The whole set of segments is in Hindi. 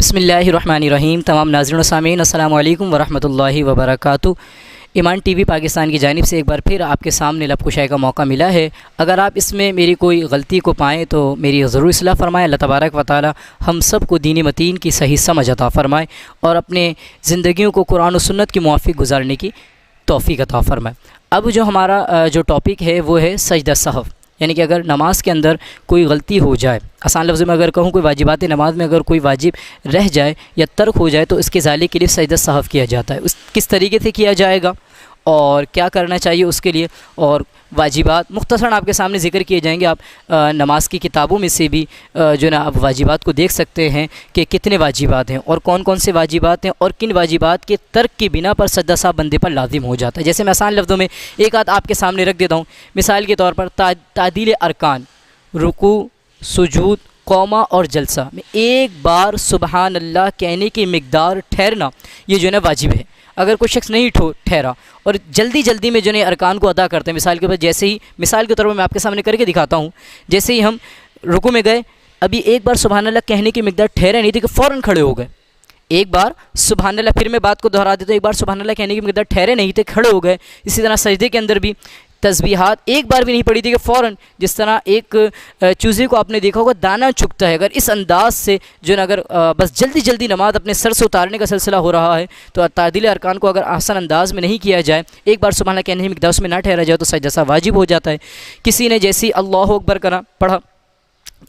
बिस्मिल्लाहिर्रहमानिर्रहीम। तमाम नाज़रीन व सामीन अस्सलामु अलैकुम वरहमतुल्लाहि वबरकातुहू। ईमान टीवी पाकिस्तान की जानिब से एक बार फिर आपके सामने लब कुशाई का मौका मिला है। अगर आप इसमें मेरी कोई गलती को पाएँ तो मेरी ज़रूर इस्लाह फ़रमाएँ। अल्लाह तबारक व तआला हम सब को दीन मतीन की सही समझ अता फ़रमाए और अपने ज़िंदगियों को कुरान और सुन्नत के मुवाफ़िक़ गुजारने की तौफ़ीक़ अता फ़रमाए। अब जो हमारा जो टॉपिक है वो है सजदा सहव, यानी कि अगर नमाज के अंदर कोई गलती हो जाए, आसान लफ्ज़ में अगर कहूँ कोई वाजिबात नमाज में अगर कोई वाजिब रह जाए या तर्क हो जाए तो इसके ज़ाले के लिए सजदा सहव किया जाता है। उस किस तरीके से किया जाएगा और क्या करना चाहिए उसके लिए, और वाजिबात मुख्तसरन आपके सामने ज़िक्र किए जाएंगे। आप नमाज की किताबों में से भी जो ना आप वाजिबात को देख सकते हैं कि कितने वाजिबात हैं और कौन कौन से वाजिबात हैं और किन वाजिबात के तर्क की बिना पर सजदा सहव बंदे पर लाजिम हो जाता है। जैसे मैं आसान लफ्ज़ों में एक आध आपके सामने रख देता हूँ। मिसाल के तौर पर तादील अरकान, रुकू, सुजूद, कौमा और जलसा में एक बार सुबहान अल्लाह कहने की मिक़दार ठहरना, ये जो है ना वाजिब है। अगर कोई शख्स नहीं ठहरा और जल्दी जल्दी में जो है अरकान को अदा करते हैं, मिसाल के ऊपर जैसे ही मिसाल के तौर पर मैं आपके सामने करके दिखाता हूँ। जैसे ही हम रुकू में गए, अभी एक बार सुबहान अल्लाह कहने की मिक़दार ठहरे नहीं थी कि फ़ौरन खड़े हो गए। एक बार सुबहान अल्लाह, फिर मैं बात को दोहरा देता हूँ, एक बार सुबहान अल्लाह कहने की मिक़दार ठहरे नहीं थे, खड़े हो गए। इसी तरह सजदे के अंदर भी तस्बीहात एक बार भी नहीं पड़ी थी कि फ़ौरन, जिस तरह एक चूज़े को आपने देखा होगा दाना चुगता है, अगर इस अंदाज से जो है अगर बस जल्दी जल्दी नमाज अपने सर से उतारने का सिलसिला हो रहा है तो तादील अरकान को अगर आसान अंदाज में नहीं किया जाए, एक बार सुबहान अल्लाह कहने की मिक़दार उसमें ना ठहरा जाए तो सजदा सहव वाजिब हो जाता है। किसी ने जैसी अल्लाहु अकबर पढ़ा,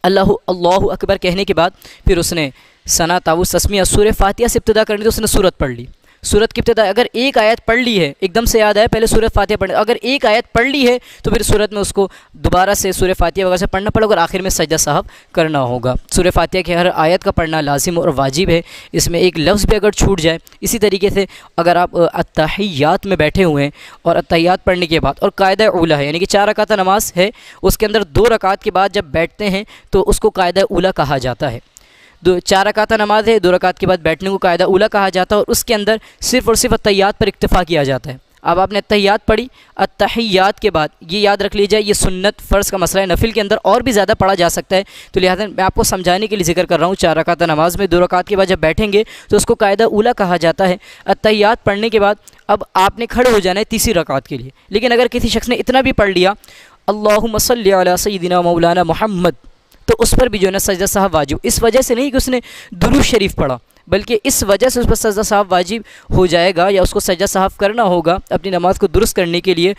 अल्लाहु अकबर कहने के बाद फिर उसने सना, तावुस, तस्मीया, सूरह फातिहा से इब्तिदा करनी तो उसने सूरत पढ़ ली। सूरत की इब्तिदा अगर एक आयत पढ़ ली है, एकदम से याद आया पहले सूरह फातिहा पढ़, अगर एक आयत पढ़ ली है तो फिर सूरत में उसको दोबारा से सूरह फातिहा वगैरह से पढ़ना पड़ेगा और आखिर में सजदा सहव करना होगा। सूरह फातिहा की हर आयत का पढ़ना लाजिम और वाजिब है, इसमें एक लफ्ज़ भी अगर छूट जाए। इसी तरीके से अगर आप अत्तहियात में बैठे हुए हैं और अत्तहियात पढ़ने के बाद और कायदा उला है, यानी कि 4 रकात नमाज है, उसके अंदर 2 रकात के बाद जब बैठते हैं तो उसको कायदा उला कहा जाता है। 4 रकात नमाज है, 2 रकात के बाद बैठने को कायदा उला कहा जाता है और उसके अंदर सिर्फ़ और सिर्फ अत्तहियात पर इक्तफ़ा किया जाता है। अब आपने अत्तहियात पढ़ी, अत्तहियात के बाद ये याद रख लीजिए ये सुन्नत फ़र्ज़ का मसला है, नफिल के अंदर और भी ज़्यादा पढ़ा जा सकता है, तो लिहाजा मैं आपको समझाने के लिए जिक्र कर रहा हूँ। 4 रकात नमाज में 2 रकात के बाद जब बैठेंगे तो उसको कायदा उला कहा जाता है। अत्तहियात पढ़ने के बाद अब आपने खड़े हो जाना है तीसरी रकात के लिए। लेकिन अगर किसी शख्स ने इतना भी पढ़ लिया अल्लाहुम्मा सल्ली अला सय्यिदिना मौलाना मुहम्मद, तो उस पर भी जो है ना सजदा सहव वाजिब। इस वजह से नहीं कि उसने दुरूद शरीफ पढ़ा, बल्कि इस वजह से उस पर सजदा सहव वाजिब हो जाएगा या उसको सजदा सहव करना होगा, अपनी नमाज को दुरुस्त करने के लिए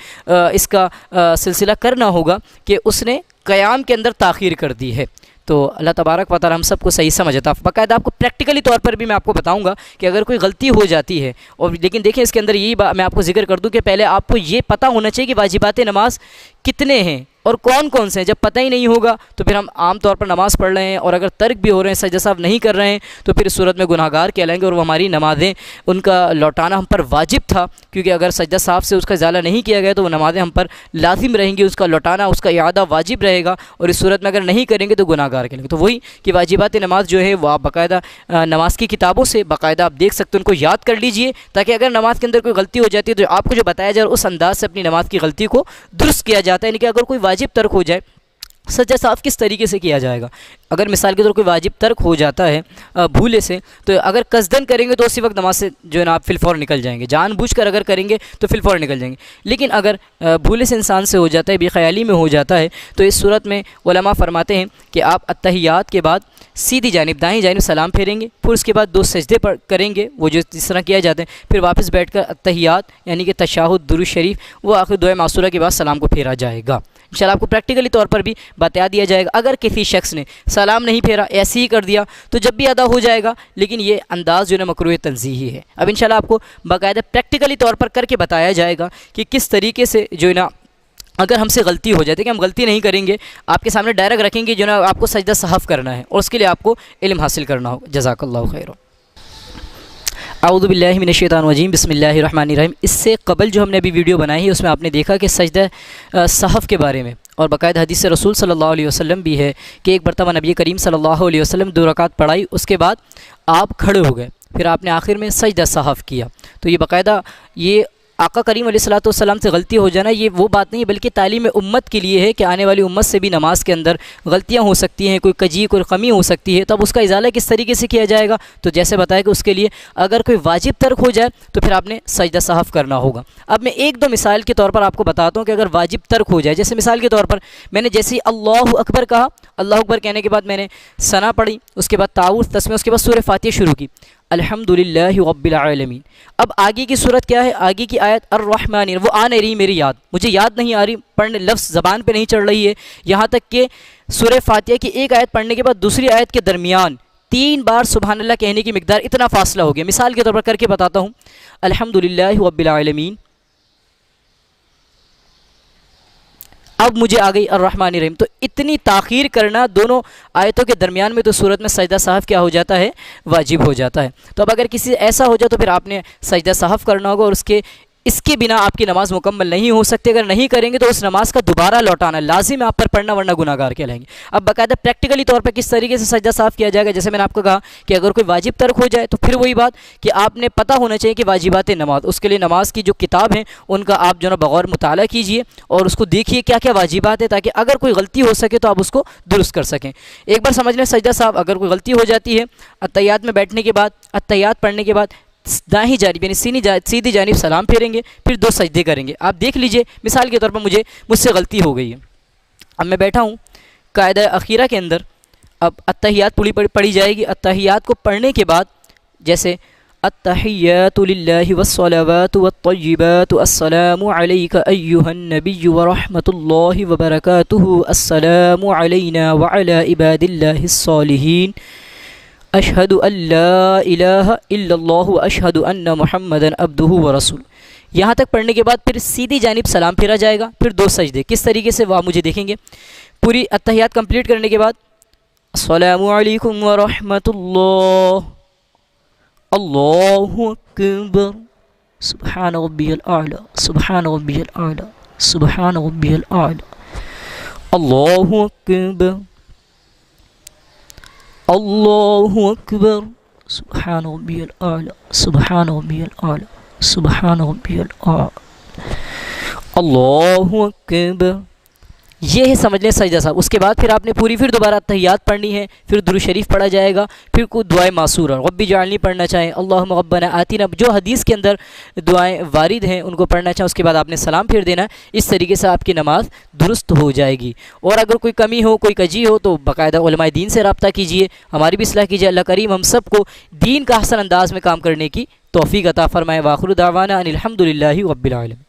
इसका सिलसिला करना होगा कि उसने क़याम के अंदर ताख़ीर कर दी है। तो अल्लाह तबारक व तआला हम सबको सही समझता। बाकायदा आपको प्रैक्टिकली तौर पर भी मैं आपको बताऊंगा कि अगर कोई गलती हो जाती है, और लेकिन देखें इसके अंदर यही बात मैं आपको जिक्र कर दूं कि पहले आपको ये पता होना चाहिए कि वाजिबात नमाज कितने हैं और कौन कौन से हैं। जब पता ही नहीं होगा तो फिर हम आम तौर पर नमाज़ पढ़ रहे हैं और अगर तर्क भी हो रहे हैं, सजदा सहव नहीं कर रहे हैं, तो फिर इस सूरत में गुनाहगार कहलाएंगे और वो हमारी नमाज़ें उनका लौटाना हम पर वाजिब था, क्योंकि अगर सजदा सहव से उसका इज़ाला नहीं किया गया तो वो नमाज़ें हम पर लाजिम रहेंगी, उसका लौटाना, उसका इआदा वाजिब रहेगा। और इस सूरत में अगर नहीं करेंगे तो गुनाहगार कहलाएंगे। तो वही कि वाजिबात नमाज जो है वो आप बाकायदा नमाज की किताबों से बाकायदा आप देख सकते हैं, उनको याद कर लीजिए, ताकि अगर नमाज के अंदर कोई गलती हो जाती है तो आपको जो बताया जाए उस अंदाज से अपनी नमाज की गलती को दुरुस्त किया जाता है। यानी कि अगर कोई वाजिब तर्क हो जाए, सजदा सहव किस तरीके से किया जाएगा। अगर मिसाल के तौर कोई वाजिब तर्क हो जाता है भूले से, तो अगर कसदन करेंगे तो उसी वक्त नमाज से जो है ना आप फिलफौर निकल जाएंगे, जानबूझकर अगर करेंगे तो फिलफौर निकल जाएंगे। लेकिन अगर भूले से इंसान से हो जाता है, बेख्याली में हो जाता है, तो इस सूरत में उलमा फरमाते हैं कि आप अत्तहियात के बाद सीधी जानिब दाएँ जानिब सलाम फेरेंगे, फिर उसके बाद 2 सजदे पर करेंगे, वो जो इस तरह किया जाते हैं, फिर वापस बैठकर अत्तहियात यानी कि तशहुद, दुरूद शरीफ, वो आखिर दुआ मासूरा के बाद सलाम को फेरा जाएगा। इंशाल्लाह आपको प्रैक्टिकली तौर पर भी बता दिया जाएगा। अगर किसी शख्स ने सलाम नहीं फेरा, ऐसे ही कर दिया, तो जब भी अदा हो जाएगा, लेकिन ये अंदाज़ जो है मकरूह तंज़ीही है। अब इंशाल्लाह आपको बाकायदा प्रैक्टिकली तौर पर करके बताया जाएगा कि किस तरीके से जो है ना अगर हमसे गलती हो जाती है, कि हम गलती नहीं करेंगे, आपके सामने डायरेक्ट रखेंगे, जो ना आपको सजदा सहव करना है और उसके लिए आपको इल्म हासिल करना हो। जज़ाकल्लाहु खैर। आऊज़ु बिल्लाहि मिनश शैतानिर रजीम, बिस्मिल्लाहिर रहमानिर रहीम। इससे कबल जो हमने अभी वीडियो बनाई है उसमें आपने देखा कि सजदा सहव के बारे में और बाकायदा हदीस रसूल सल्लल्लाहु अलैहि वसल्लम भी है कि एक मरतबा नबी करीम सल्लल्लाहु अलैहि वसल्लम 2 रकात पढ़ाई, उसके बाद आप खड़े हो गए, फिर आपने आखिर में सजदा सहव किया। तो ये बाकायदा ये आका करीम अलैहिस्सलाम से गलती हो जाना ये वो बात नहीं है, बल्कि तालीम उम्मत के लिए है कि आने वाली उम्मत से भी नमाज के अंदर गलतियाँ हो सकती हैं, कोई कजी कोई कमी हो सकती है। तब उसका इजाला किस तरीके से किया जाएगा, तो जैसे बताया कि उसके लिए अगर कोई वाजिब तर्क हो जाए तो फिर आपने सजदा सहव करना होगा। अब मैं एक दो मिसाल के तौर पर आपको बताता हूँ कि अगर वाजिब तर्क हो जाए, जैसे मिसाल के तौर पर मैंने जैसे ही अल्लाहु अकबर कहा, अल्लाहु अकबर कहने के बाद मैंने सना पढ़ी, उसके बाद ताऊस तस्मीह, उसके बाद सूरह फातिहा शुरू की, अल्हम्दुलिल्लाहि रब्बिल आलमीन। अब आगे की सूरत क्या है, आगे की आयत अर्रहमान, वो आ नहीं रही मेरी याद, मुझे याद नहीं आ रही, पढ़ने लफ्ज़ ज़बान पे नहीं चढ़ रही है। यहाँ तक कि सूरह फातिहा की एक आयत पढ़ने के बाद दूसरी आयत के दरमियान 3 बार सुबहान अल्लाह कहने की मिकदार इतना फासला हो गया। मिसाल के तौर पर करके बताता हूँ, अल्हम्दुलिल्लाहि रब्बिल आलमीन, अब मुझे आ गई अर्रहमानिर रहीम। तो इतनी ताख़ीर करना दोनों आयतों के दरमियान में, तो सूरत में सजदा सहव क्या हो जाता है, वाजिब हो जाता है। तो अब अगर किसी ऐसा हो जाए तो फिर आपने सजदा सहव करना होगा, और इसके बिना आपकी नमाज़ मुकम्मल नहीं हो सकती। अगर नहीं करेंगे तो उस नमाज का दोबारा लौटाना लाजिम है आप पर पढ़ना, वरना गुनाहगार कहलाएंगे। अब बाकायदा प्रैक्टिकली तौर पर किस तरीके से सजदा साफ़ किया जाएगा, जैसे मैंने आपको कहा कि अगर कोई वाजिब तर्क हो जाए तो फिर वही बात कि आपने पता होना चाहिए कि वाजिबात नमाज, उसके लिए नमाज की जो किताब है उनका आप जो है बगौर मुताला कीजिए और उसको देखिए क्या क्या वाजिबात है, ताकि अगर कोई गलती हो सके तो आप उसको दुरुस्त कर सकें। एक बार समझ लें सजदा साफ़, अगर कोई गलती हो जाती है अत्तहियात में बैठने के बाद, अत्तहियात पढ़ने के बाद दाहिनी जानिब यानी सीधी जानिब सलाम फेरेंगे, फिर 2 सजदे करेंगे। आप देख लीजिए, मिसाल के तौर पर मुझसे गलती हो गई है, अब मैं बैठा हूँ कायदा अखीरा के अंदर, अब अत्तहियात पढ़ी जाएगी। अत्तहियात को पढ़ने के बाद जैसे अत्तहियातु लिल्लाहि वस्सलावातु वत्तय्यिबातु अस्सलामु अलैका अय्युहन नबिय्यु व रहमतुल्लाहि व बरकातुहु अस्सलामु अलैना व अला इबादिल्लाहिस सालिहीन अशहदु अल्ला इलाहा इल्लल्लाहु व अशहदु अन्ना मुहम्मदन अब्दुहु व रसूल। यहाँ तक पढ़ने के बाद फिर सीधी जानिब सलाम फेरा जाएगा, फिर 2 सजदे। किस तरीके से वह मुझे देखेंगे। पूरी अत्तहियात कंप्लीट करने के बाद अस्सलामु अलैकुम व रहमतुल्लाह, अल्लाहु अकबर, सुब्हान रब्बियल आला, सुब्हान रब्बियल आला, सुब्हान रब्बियल आला, अल्लाहु अकबर, अल्लाहु अकबर, सुब्हान रब्बियल आला, सुब्हान रब्बियल आला, सुब्हान रब्बियल आला, अल्लाहु अकबर। ये है समझ लें सजदा साहब। उसके बाद फिर आपने पूरी फिर दोबारा तहियात पढ़नी है, फिर दुरूद शरीफ पढ़ा जाएगा, फिर कोई दुआए मासूरा रब्बी जालनी पढ़ना चाहें, अल्लाहुम्मा रब्बना आतिना, जो हदीस के अंदर दुआएं वारिद हैं उनको पढ़ना चाहें। उसके बाद आपने सलाम फिर देना। इस तरीके से आपकी नमाज दुरुस्त हो जाएगी। और अगर कोई कमी हो, कोई कजी हो, तो बाकायदा उलमाए दीन से रब्ता कीजिए, हमारी भी इस्लाह कीजिए। अल्लाह करीम हम सब को दीन का हसन अंदाज में काम करने की तौफीक अता फरमाए। वाखिर दावाना अनिल हम्दुलिल्लाहि रब्बिल आलमीन।